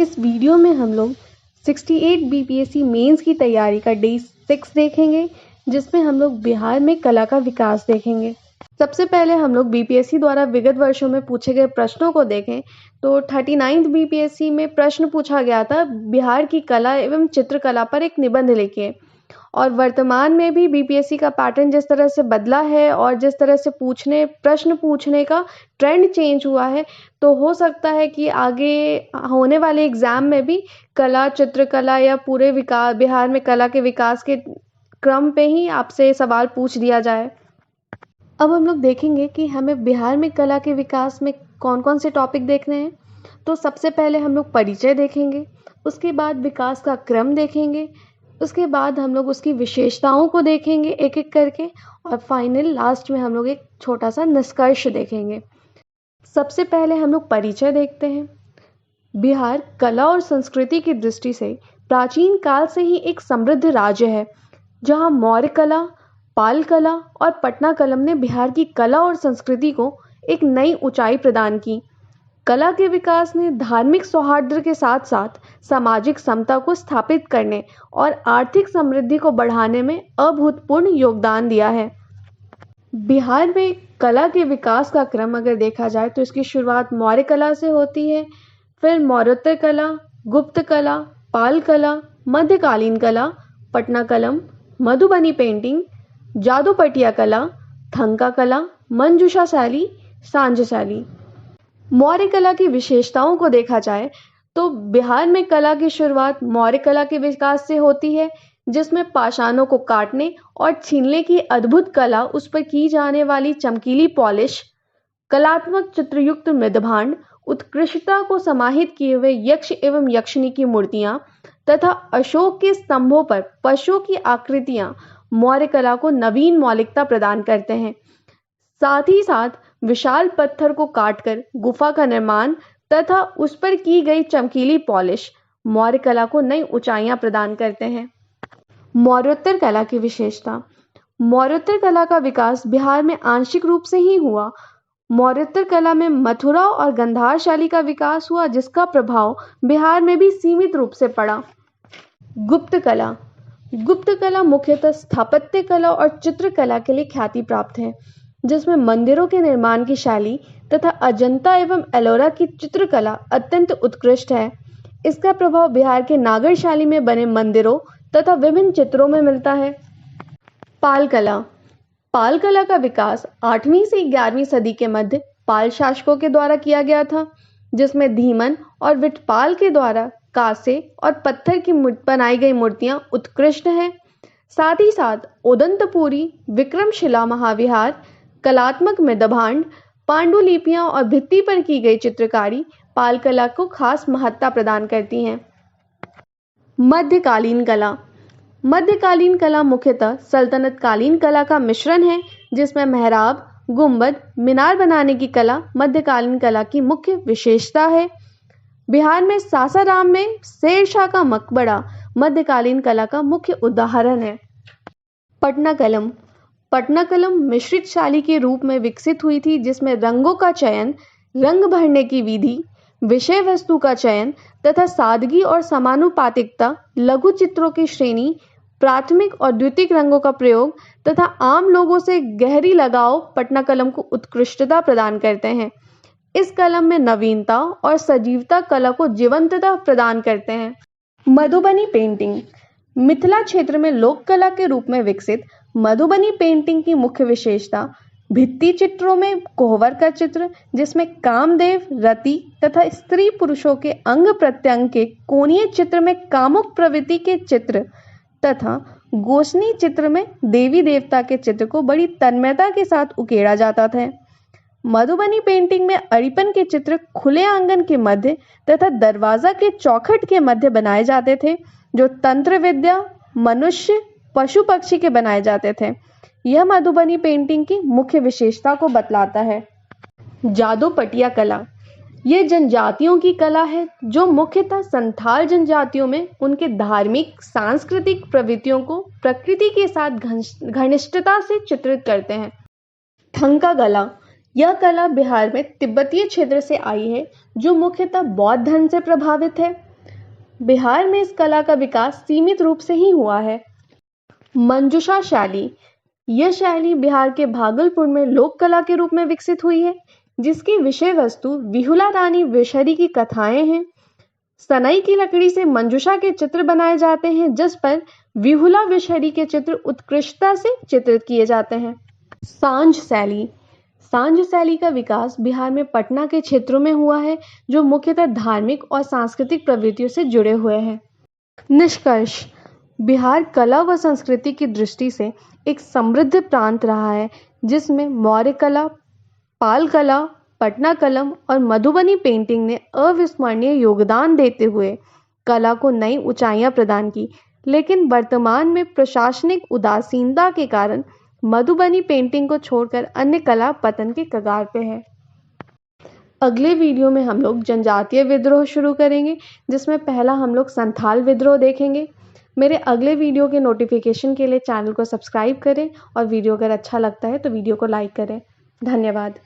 इस वीडियो में हम लोग 68 बीपीएससी मेंस की तैयारी का डे 6 देखेंगे, जिसमें हम लोग बिहार में कला का विकास देखेंगे। सबसे पहले हम लोग बीपीएससी द्वारा विगत वर्षों में पूछे गए प्रश्नों को देखें तो 39th बीपीएससी में प्रश्न पूछा गया था बिहार की कला एवं चित्रकला पर एक निबंध लिखिए। और वर्तमान में भी बीपीएससी का पैटर्न जिस तरह से बदला है और जिस तरह से प्रश्न पूछने का ट्रेंड चेंज हुआ है, तो हो सकता है कि आगे होने वाले एग्जाम में भी कला, चित्रकला या पूरे विकास बिहार में कला के विकास के क्रम पे ही आपसे सवाल पूछ दिया जाए। अब हम लोग देखेंगे कि हमें बिहार में कला के विकास में कौन कौन से टॉपिक देखने हैं। तो सबसे पहले हम लोग परिचय देखेंगे, उसके बाद विकास का क्रम देखेंगे, उसके बाद हम लोग उसकी विशेषताओं को देखेंगे एक एक करके, और फाइनल लास्ट में हम लोग एक छोटा सा निष्कर्ष देखेंगे। सबसे पहले हम लोग परिचय देखते हैं। बिहार कला और संस्कृति की दृष्टि से प्राचीन काल से ही एक समृद्ध राज्य है, जहां मौर्य कला, पाल कला और पटना कलम ने बिहार की कला और संस्कृति को एक नई ऊंचाई प्रदान की। कला के विकास ने धार्मिक सौहार्द के साथ साथ सामाजिक समता को स्थापित करने और आर्थिक समृद्धि को बढ़ाने में अभूतपूर्व योगदान दिया है। बिहार में कला के विकास का क्रम अगर देखा जाए तो इसकी शुरुआत मौर्य कला से होती है, फिर मौर्योत्तर कला, गुप्त कला, पाल कला, मध्यकालीन कला, पटना कलम, मधुबनी पेंटिंग, जादूपटिया कला, थंका कला, मंजूषा शैली, सांझ शैली। मौर्य कला की विशेषताओं को देखा जाए तो बिहार में कला की शुरुआत मौर्य कला के विकास से होती है, जिसमें पाषाणों को काटने और छीलने की अद्भुत कला, उस पर की जाने वाली चमकीली पॉलिश, कलात्मक चित्रयुक्त मृदभांड, उत्कृष्टता को समाहित किए हुए यक्ष एवं यक्षिणी की मूर्तियां तथा अशोक के स्तंभों पर पशुओं की आकृतियां मौर्य कला को नवीन मौलिकता प्रदान करते हैं। साथ ही साथ विशाल पत्थर को काटकर गुफा का निर्माण तथा उस पर की गई चमकीली पॉलिश मौर्य कला को नई ऊंचाइयां प्रदान करते हैं। मौर्योत्तर कला की विशेषता। मौर्योत्तर कला का विकास बिहार में आंशिक रूप से ही हुआ। मौर्योत्तर कला में मथुरा और गंधार शैली का विकास हुआ, जिसका प्रभाव बिहार में भी सीमित रूप से पड़ा। गुप्त कला। गुप्त कला मुख्यतः स्थापत्य कला और चित्रकला के लिए ख्याति प्राप्त है, जिसमें मंदिरों के निर्माण की शैली तथा अजंता एवं एलोरा की चित्रकला अत्यंत उत्कृष्ट है। इसका प्रभाव बिहार के नागर शैली में बने मंदिरों तथा विभिन्न चित्रों में मिलता है। पाल कला। पाल कला का विकास 8वीं से 11वीं सदी के मध्य पाल शासकों के द्वारा किया गया था, जिसमें धीमन और विटपाल के द्वारा कांसे और पत्थर की बनाई गई मूर्तियां उत्कृष्ट हैं। साथ ही साथ उदंतपुरी, विक्रमशिला महाविहार, कलात्मक मृदभांड, पांडुलिपियां और भित्ति पर की गई चित्रकारी पाल कला को खास महत्ता प्रदान करती हैं। मध्यकालीन कला। मध्यकालीन कला मुख्यतः सल्तनतकालीन कला का मिश्रण है, जिसमें मेहराब, गुंबद, मीनार बनाने की कला मध्यकालीन कला की मुख्य विशेषता है। बिहार में सासाराम में शेरशाह का मकबरा मध्यकालीन कला का मुख्य उदाहरण है। पटना कलम। पटना कलम मिश्रित शैली के रूप में विकसित हुई थी, जिसमें रंगों का चयन, रंग भरने की विधि, विषय वस्तु का चयन तथा सादगी और समानुपातिकता, लघु चित्रों की श्रेणी, प्राथमिक और द्वितीयक रंगों का प्रयोग तथा आम लोगों से गहरी लगाव पटना कलम को उत्कृष्टता प्रदान करते हैं। इस कलम में नवीनता और सजीवता कला को जीवंतता प्रदान करते हैं। मधुबनी पेंटिंग। मिथिला क्षेत्र में लोक कला के रूप में विकसित मधुबनी पेंटिंग की मुख्य विशेषता भित्ति चित्रों में कोहबर का चित्र, जिसमें कामदेव, रति तथा स्त्री पुरुषों के अंग प्रत्यंग के कोणीय चित्र में कामुक प्रवृत्ति के चित्र तथा गोशनी चित्र में देवी देवता के चित्र को बड़ी तन्मयता के साथ उकेरा जाता था। मधुबनी पेंटिंग में अरिपन के चित्र खुले आंगन के मध्य तथा दरवाजा के चौखट के मध्य बनाए जाते थे, जो तंत्र विद्या, मनुष्य, पशु पक्षी के बनाए जाते थे। यह मधुबनी पेंटिंग की मुख्य विशेषता को बतलाता है। जादूपटिया कला। यह जनजातियों की कला है, जो मुख्यतः संथाल जनजातियों में उनके धार्मिक सांस्कृतिक प्रवृत्तियों को प्रकृति के साथ घनिष्ठता से चित्रित करते हैं। थंका कला। यह कला बिहार में तिब्बतीय क्षेत्र से आई है, जो मुख्यतः बौद्ध धर्म से प्रभावित है। बिहार में इस कला का विकास सीमित रूप से ही हुआ है। मंजूषा शैली, यह शैली बिहार के भागलपुर में लोक कला के रूप में विकसित हुई है, जिसकी विषय वस्तु विहुला रानी विषहरी की कथाएं हैं। सनई की लकड़ी से मंजूषा के चित्र बनाए जाते हैं, जिस पर विहुला विषहरी के चित्र उत्कृष्टता से चित्रित किए जाते हैं। सांझ शैली, सांझ शैली का विकास बिहार में पटना के क्षेत्रों में हुआ है, जो मुख्यतः धार्मिक और सांस्कृतिक प्रवृत्तियों से जुड़े हुए हैं। निष्कर्ष, बिहार कला व संस्कृति की दृष्टि से एक समृद्ध प्रांत रहा है, जिसमें मौर्य कला, पाल कला, पटना कलम और मधुबनी पेंटिंग ने अविस्मरणीय योगदान देते हुए कला को नई ऊंचाइयां प्रदान की। लेकिन वर्तमान में प्रशासनिक उदासीनता के कारण मधुबनी पेंटिंग को छोड़कर अन्य कला पतन के कगार पे है। अगले वीडियो में हम लोग जनजातीय विद्रोह शुरू करेंगे, जिसमें पहला हम लोग संथाल विद्रोह देखेंगे। मेरे अगले वीडियो के नोटिफिकेशन के लिए चैनल को सब्सक्राइब करें और वीडियो अगर अच्छा लगता है तो वीडियो को लाइक करें। धन्यवाद।